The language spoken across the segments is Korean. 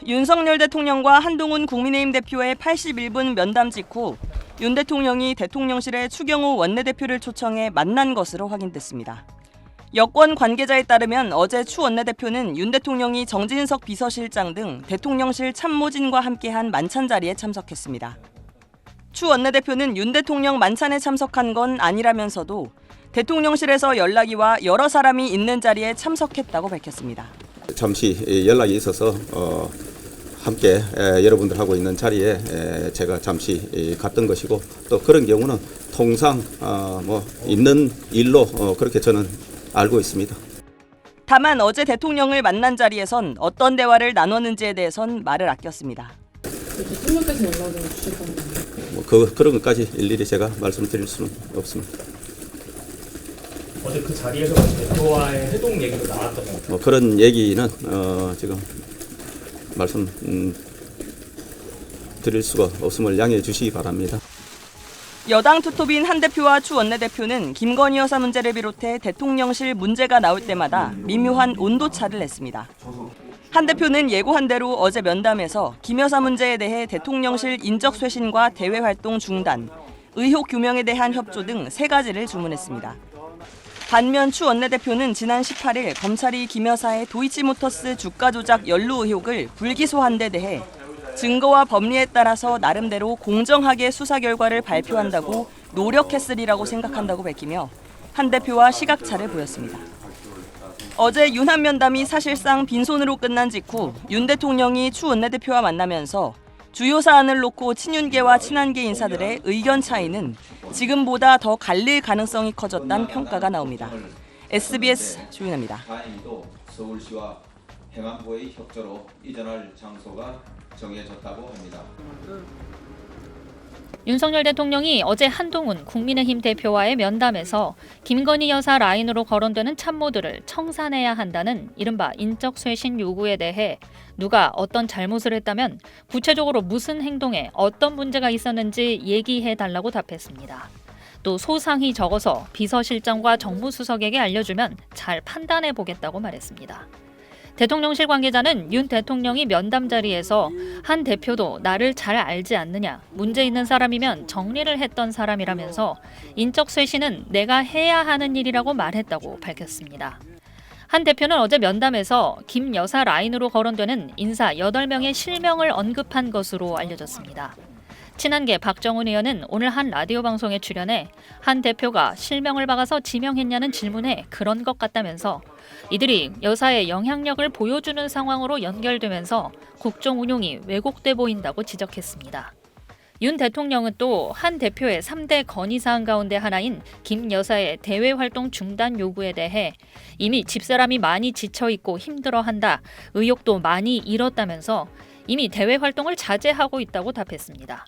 윤석열 대통령과 한동훈 국민의힘 대표의 81분 면담 직후 윤 대통령이 대통령실에 추경호 원내대표를 초청해 만난 것으로 확인됐습니다. 여권 관계자에 따르면 어제 추 원내대표는 윤 대통령이 정진석 비서실장 등 대통령실 참모진과 함께한 만찬 자리에 참석했습니다. 추 원내대표는 윤 대통령 만찬에 참석한 건 아니라면서도 대통령실에서 연락이 와 여러 사람이 있는 자리에 참석했다고 밝혔습니다. 잠시 연락이 있어서 함께 여러분들하고 있는 자리에 제가 잠시 갔던 것이고, 또 그런 경우는 통상 있는 일로 그렇게 저는 알고 있습니다. 다만 어제 대통령을 만난 자리에선 어떤 대화를 나눴는지에 대해선 말을 아꼈습니다. 대통령께서 연락을 주셨다는 그런 것까지 일일이 제가 말씀드릴 수는 없습니다. 어제 그 자리에서 대표와의 회동 얘기도 나왔던 그런 얘기는 지금 말씀 드릴 수가 없음을 양해해 주시기 바랍니다. 여당 투톱인 한 대표와 추 원내대표는 김건희 여사 문제를 비롯해 대통령실 문제가 나올 때마다 미묘한 온도차를 냈습니다. 한 대표는 예고한 대로 어제 면담에서 김 여사 문제에 대해 대통령실 인적쇄신과 대외활동 중단, 의혹 규명에 대한 협조 등 3가지를 주문했습니다. 반면 추 원내대표는 지난 18일 검찰이 김 여사의 도이치모터스 주가 조작 연루 의혹을 불기소한 데 대해 증거와 법리에 따라서 나름대로 공정하게 수사 결과를 발표한다고 노력했으리라고 생각한다고 밝히며 한 대표와 시각차를 보였습니다. 어제 윤한 면담이 사실상 빈손으로 끝난 직후 윤 대통령이 추 원내대표와 만나면서 주요 사안을 놓고 친윤계와 친한계 인사들의 의견 차이는 지금보다 더 갈릴 가능성이 커졌다는 평가가 나옵니다. SBS 조윤아입니다. 다행히도 서울시와 행안부의 협조로 이전할 장소가 정해졌다고 합니다. 윤석열 대통령이 어제 한동훈 국민의힘 대표와의 면담에서 김건희 여사 라인으로 거론되는 참모들을 청산해야 한다는 이른바 인적쇄신 요구에 대해 누가 어떤 잘못을 했다면 구체적으로 무슨 행동에 어떤 문제가 있었는지 얘기해달라고 답했습니다. 또 소상히 적어서 비서실장과 정무수석에게 알려주면 잘 판단해보겠다고 말했습니다. 대통령실 관계자는 윤 대통령이 면담 자리에서 한 대표도 나를 잘 알지 않느냐, 문제 있는 사람이면 정리를 했던 사람이라면서 인적 쇄신은 내가 해야 하는 일이라고 말했다고 밝혔습니다. 한 대표는 어제 면담에서 김 여사 라인으로 거론되는 인사 8명의 실명을 언급한 것으로 알려졌습니다. 친한계 박정훈 의원은 오늘 한 라디오 방송에 출연해 한 대표가 실명을 박아서 지명했냐는 질문에 그런 것 같다면서 이들이 여사의 영향력을 보여주는 상황으로 연결되면서 국정 운용이 왜곡돼 보인다고 지적했습니다. 윤 대통령은 또 한 대표의 3대 건의사항 가운데 하나인 김 여사의 대외활동 중단 요구에 대해 이미 집사람이 많이 지쳐있고 힘들어한다, 의욕도 많이 잃었다면서 이미 대외활동을 자제하고 있다고 답했습니다.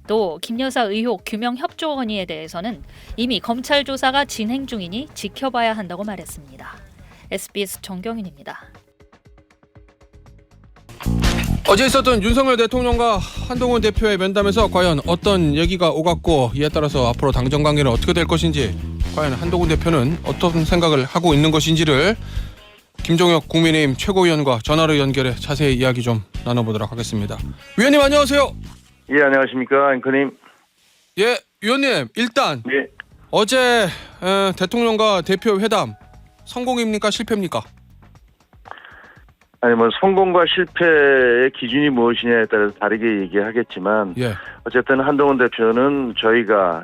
또 김 여사 의혹 규명 협조 건의에 대해서는 이미 검찰 조사가 진행 중이니 지켜봐야 한다고 말했습니다. SBS 정경윤입니다. 어제 있었던 윤석열 대통령과 한동훈 대표의 면담에서 과연 어떤 얘기가 오갔고, 이에 따라서 앞으로 당정 관계는 어떻게 될 것인지, 과연 한동훈 대표는 어떤 생각을 하고 있는 것인지를 김종혁 국민의힘 최고위원과 전화로 연결해 자세히 이야기 좀 나눠보도록 하겠습니다. 위원님 안녕하세요. 예, 안녕하십니까, 앵커님. 예, 위원님 일단 예. 어제 대통령과 대표 회담 성공입니까 실패입니까? 아니 성공과 실패의 기준이 무엇이냐에 따라서 다르게 얘기하겠지만, 예. 어쨌든 한동훈 대표는 저희가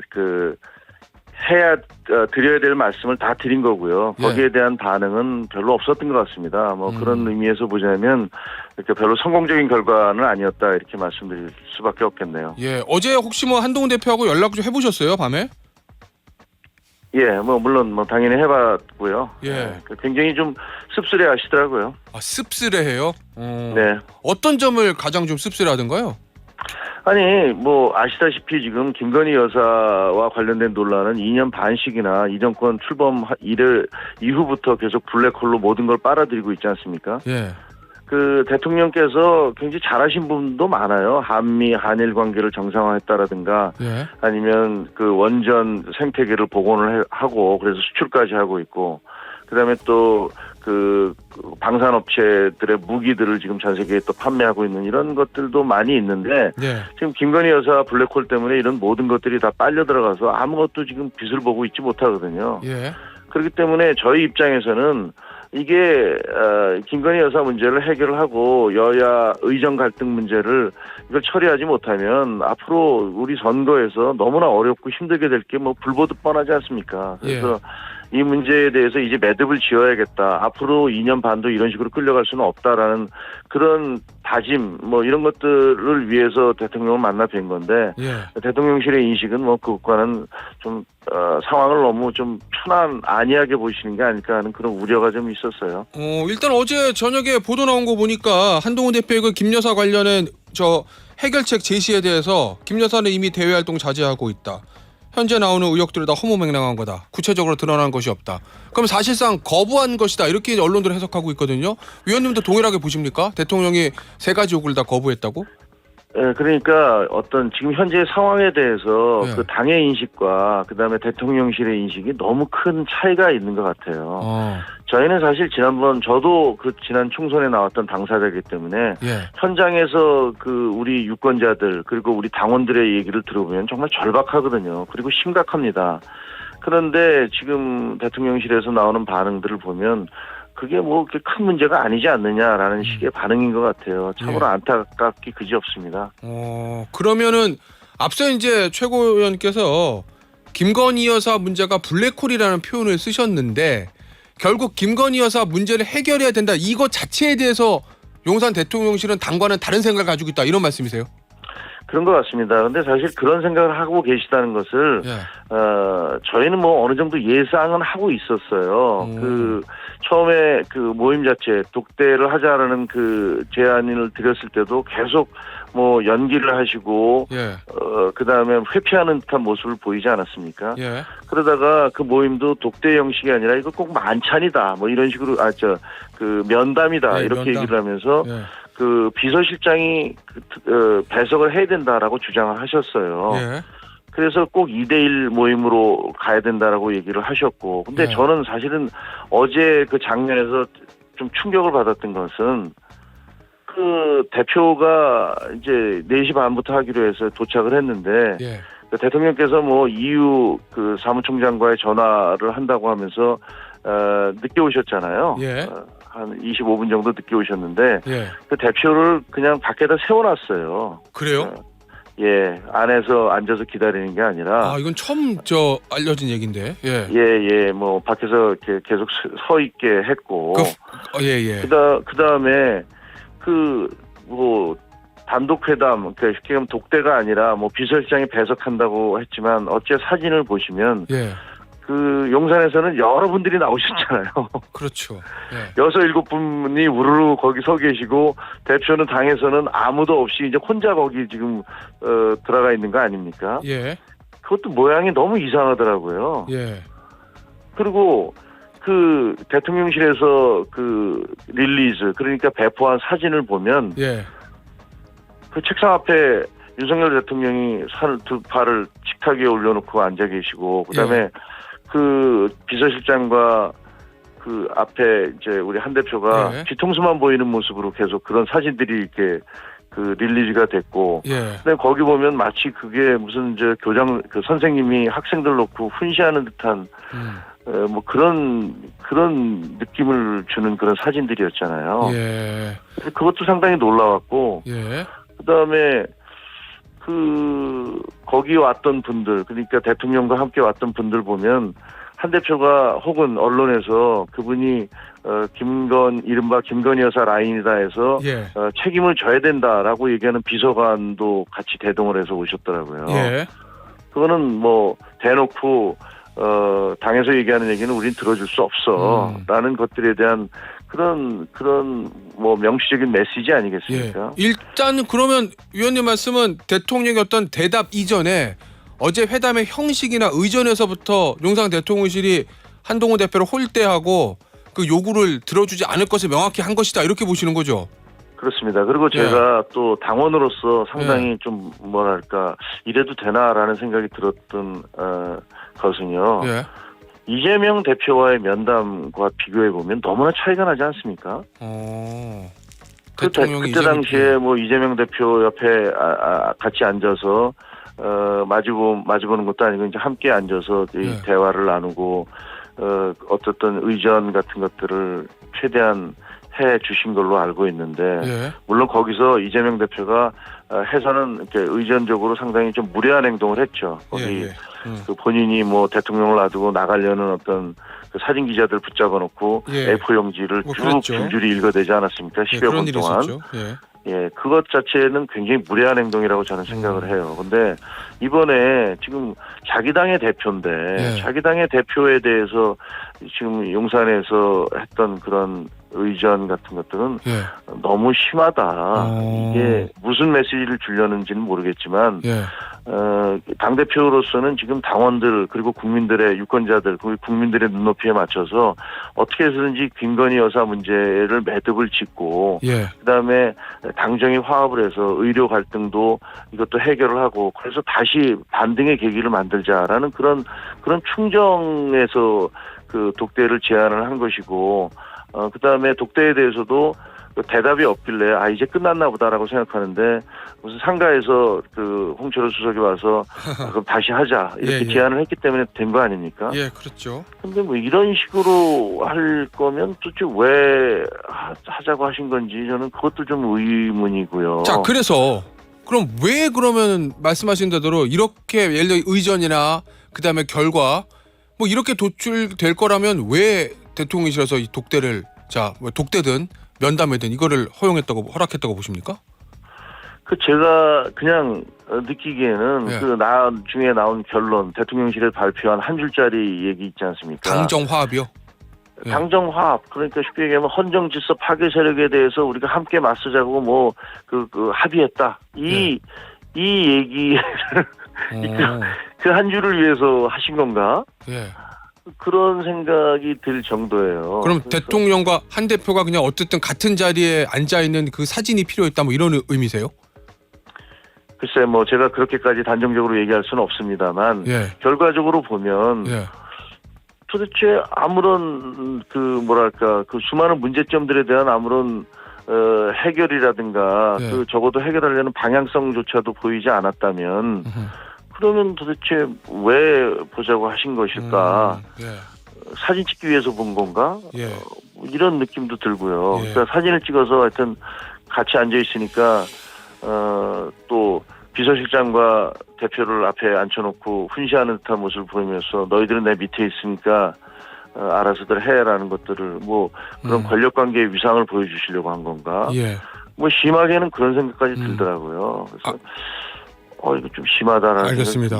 드려야 될 말씀을 다 드린 거고요. 거기에 예. 대한 반응은 별로 없었던 것 같습니다. 그런 의미에서 보자면 이렇게 별로 성공적인 결과는 아니었다, 이렇게 말씀드릴 수밖에 없겠네요. 예, 어제 혹시 한동훈 대표하고 연락 좀 해보셨어요, 밤에? 예, 물론 당연히 해봤고요. 예. 굉장히 좀 씁쓸해 하시더라고요. 아, 씁쓸해해요? 네. 어떤 점을 가장 좀 씁쓸해하던가요? 아니 아시다시피 지금 김건희 여사와 관련된 논란은 2년 반씩이나 이 정권 출범 이후부터 계속 블랙홀로 모든 걸 빨아들이고 있지 않습니까? 예. 대통령께서 굉장히 잘하신 부분도 많아요. 한일 관계를 정상화했다라든가, 예. 아니면 원전 생태계를 복원을 하고 그래서 수출까지 하고 있고, 그다음에 또 그 방산업체들의 무기들을 지금 전 세계에 또 판매하고 있는 이런 것들도 많이 있는데 예. 지금 김건희 여사 블랙홀 때문에 이런 모든 것들이 다 빨려 들어가서 아무것도 지금 빛을 보고 있지 못하거든요. 예. 그렇기 때문에 저희 입장에서는 이게 김건희 여사 문제를 해결하고 여야 의정 갈등 문제를 이걸 처리하지 못하면 앞으로 우리 선거에서 너무나 어렵고 힘들게 될 게 뭐 불보듯 뻔하지 않습니까? 그래서 이 문제에 대해서 이제 매듭을 지어야겠다. 앞으로 2년 반도 이런 식으로 끌려갈 수는 없다라는 그런 다짐 뭐 이런 것들을 위해서 대통령을 만나 뵌 건데 예. 대통령실의 인식은 뭐 그것과는 좀 상황을 너무 좀 안이하게 보시는 게 아닐까 하는 그런 우려가 좀 있었어요. 일단 어제 저녁에 보도 나온 거 보니까 한동훈 대표의 그 김 여사 관련된 저 해결책 제시에 대해서 김 여사는 이미 대외 활동 자제하고 있다. 현재 나오는 의혹들을 다 허무맹랑한 거다. 구체적으로 드러난 것이 없다. 그럼 사실상 거부한 것이다. 이렇게 언론들 해석하고 있거든요. 위원님도 동일하게 보십니까? 대통령이 3가지 요구를 다 거부했다고? 예, 그러니까 어떤 지금 현재 상황에 대해서 네. 그 당의 인식과 그다음에 대통령실의 인식이 너무 큰 차이가 있는 것 같아요. 저희는 사실 지난번 저도 그 지난 총선에 나왔던 당사자이기 때문에 예. 현장에서 그 우리 유권자들 그리고 우리 당원들의 얘기를 들어보면 정말 절박하거든요. 그리고 심각합니다. 그런데 지금 대통령실에서 나오는 반응들을 보면 그게 뭐 그렇게 큰 문제가 아니지 않느냐라는 식의 반응인 것 같아요. 참으로 예. 안타깝기 그지없습니다. 그러면은 앞서 이제 최고위원께서 김건희 여사 문제가 블랙홀이라는 표현을 쓰셨는데 결국 김건희 여사 문제를 해결해야 된다. 이것 자체에 대해서 용산 대통령실은 당과는 다른 생각을 가지고 있다. 이런 말씀이세요? 그런 것 같습니다. 그런데 사실 그런 생각을 하고 계시다는 것을 저희는 뭐 어느 정도 예상은 하고 있었어요. 그 처음에 그 모임 자체 독대를 하자라는 그 제안을 드렸을 때도 계속 뭐 연기를 하시고 그다음에 회피하는 듯한 모습을 보이지 않았습니까? 그러다가 그 모임도 독대 형식이 아니라 이거 꼭 만찬이다. 뭐 이런 식으로 그 면담이다. 이렇게 면담. 얘기를 하면서 그 비서실장이 배석을 해야 된다라고 주장을 하셨어요. 그래서 꼭 2대1 모임으로 가야 된다라고 얘기를 하셨고, 근데 저는 사실은 어제 그 장면에서 좀 충격을 받았던 것은 그 대표가 이제 4시 반부터 하기로 해서 도착을 했는데 그 대통령께서 뭐 이후 그 사무총장과의 전화를 한다고 하면서 늦게 오셨잖아요. 한 25분 정도 늦게 오셨는데 그 대표를 그냥 밖에다 세워놨어요. 그래요? 예, 안에서 앉아서 기다리는 게 아니라. 이건 처음 알려진 얘기인데. 뭐 밖에서 이렇게 계속 서 있게 했고. 그다음에 뭐 단독 회담, 그러니까 쉽게 말하면 독대가 아니라 뭐 비서실장이 배석한다고 했지만 어째 사진을 보시면. 그 용산에서는 여러분들이 나오셨잖아요. 그렇죠. 6-7분이 우르르 거기 서 계시고 대표는 당에서는 아무도 없이 이제 혼자 거기 지금 들어가 있는 거 아닙니까? 그것도 모양이 너무 이상하더라고요. 그리고 그 대통령실에서 그 릴리즈 그러니까 배포한 사진을 보면 그 책상 앞에 윤석열 대통령이 두 팔을 식탁 위에 올려놓고 앉아 계시고 그다음에 그 비서실장과 그 앞에 이제 우리 한 대표가 뒤통수만 보이는 모습으로 계속 그런 사진들이 이렇게 그 릴리즈가 됐고, 근데 거기 보면 마치 그게 무슨 이제 교장 그 선생님이 학생들 놓고 훈시하는 듯한 뭐 그런 느낌을 주는 그런 사진들이었잖아요. 그것도 상당히 놀라웠고, 그다음에 거기 왔던 분들, 그러니까 대통령과 함께 왔던 분들 보면 한 대표가 혹은 언론에서 그분이 이른바 김건희 여사 라인이다 해서 책임을 져야 된다라고 얘기하는 비서관도 같이 대동을 해서 오셨더라고요. 그거는 뭐 대놓고 당에서 얘기하는 얘기는 우린 들어줄 수 없어라는 것들에 대한 그런 뭐 명시적인 메시지 아니겠습니까? 일단 그러면 위원님 말씀은 대통령의 어떤 대답 이전에 어제 회담의 형식이나 의전에서부터 용산 대통령실이 한동훈 대표를 홀대하고 그 요구를 들어주지 않을 것을 명확히 한 것이다 이렇게 보시는 거죠? 그렇습니다. 그리고 제가 또 당원으로서 상당히 좀 뭐랄까 이래도 되나라는 생각이 들었던 것은요. 이재명 대표와의 면담과 비교해 보면 너무나 차이가 나지 않습니까? 그때 당시에 뭐 이재명 대표 옆에 같이 앉아서 마주보는 것도 아니고 이제 함께 앉아서 이 대화를 나누고 어떻든 의전 같은 것들을 최대한 해 주신 걸로 알고 있는데 물론 거기서 이재명 대표가 해서는 이렇게 의전적으로 상당히 좀 무례한 행동을 했죠. 거기 그 본인이 뭐 대통령을 놔두고 나가려는 어떤 그 사진 기자들 붙잡아 놓고 A4 용지를 뭐 쭉 줄줄이 읽어대지 않았습니까? 10여 분 동안. 그것 자체는 굉장히 무례한 행동이라고 저는 생각을 해요. 근데 이번에 지금 자기 당의 대표인데 자기 당의 대표에 대해서 지금 용산에서 했던 그런 의전 같은 것들은 너무 심하다. 이게 무슨 메시지를 주려는지는 모르겠지만 당대표로서는 지금 당원들 그리고 국민들의 유권자들 국민들의 눈높이에 맞춰서 어떻게 해서든지 김건희 여사 문제를 매듭을 짓고 그다음에 당정이 화합을 해서 의료 갈등도 이것도 해결을 하고 그래서 다시 반등의 계기를 만들자라는 그런 충정에서 그 독대를 제안을 한 것이고 그다음에 독대에 대해서도 대답이 없길래 이제 끝났나 보다라고 생각하는데 무슨 상가에서 그 홍철호 수석이 와서 그럼 다시 하자 이렇게 제안을 했기 때문에 된 거 아닙니까? 그렇죠. 근데 뭐 이런 식으로 할 거면 도대체 왜 하자고 하신 건지 저는 그것도 좀 의문이고요. 자, 그래서 그럼 왜 그러면 말씀하신 대로 이렇게 예를 들어 의전이나 그다음에 결과 뭐 이렇게 도출될 거라면 왜 대통령이셔서 이 독대를 뭐 독대든 면담이든 이거를 허락했다고 보십니까? 그 제가 그냥 느끼기에는 그 나중에 나온 결론 대통령실에 발표한 한 줄짜리 얘기 있지 않습니까? 당정 화합이요? 당정 화합 그러니까 쉽게 얘기하면 헌정 질서 파괴 세력에 대해서 우리가 함께 맞서자고 뭐 그 합의했다 이 얘기를 그 한 줄을 위해서 하신 건가? 그런 생각이 들 정도예요. 그럼 대통령과 한 대표가 그냥 어쨌든 같은 자리에 앉아 있는 그 사진이 필요했다 뭐 이런 의미세요? 글쎄 뭐 제가 그렇게까지 단정적으로 얘기할 수는 없습니다만 결과적으로 보면 도대체 아무런 그 뭐랄까 그 수많은 문제점들에 대한 아무런 해결이라든가 그 적어도 해결하려는 방향성조차도 보이지 않았다면 그러면 도대체 왜 보자고 하신 것일까? 사진 찍기 위해서 본 건가? 이런 느낌도 들고요. 그러니까 사진을 찍어서 하여튼 같이 앉아 있으니까 또 비서실장과 대표를 앞에 앉혀놓고 훈시하는 듯한 모습을 보이면서 너희들은 내 밑에 있으니까 알아서들 해라는 것들을 뭐 그런 권력관계의 위상을 보여주시려고 한 건가? 뭐 심하게는 그런 생각까지 들더라고요. 그래서 이거 좀 심하다라는 알겠습니다.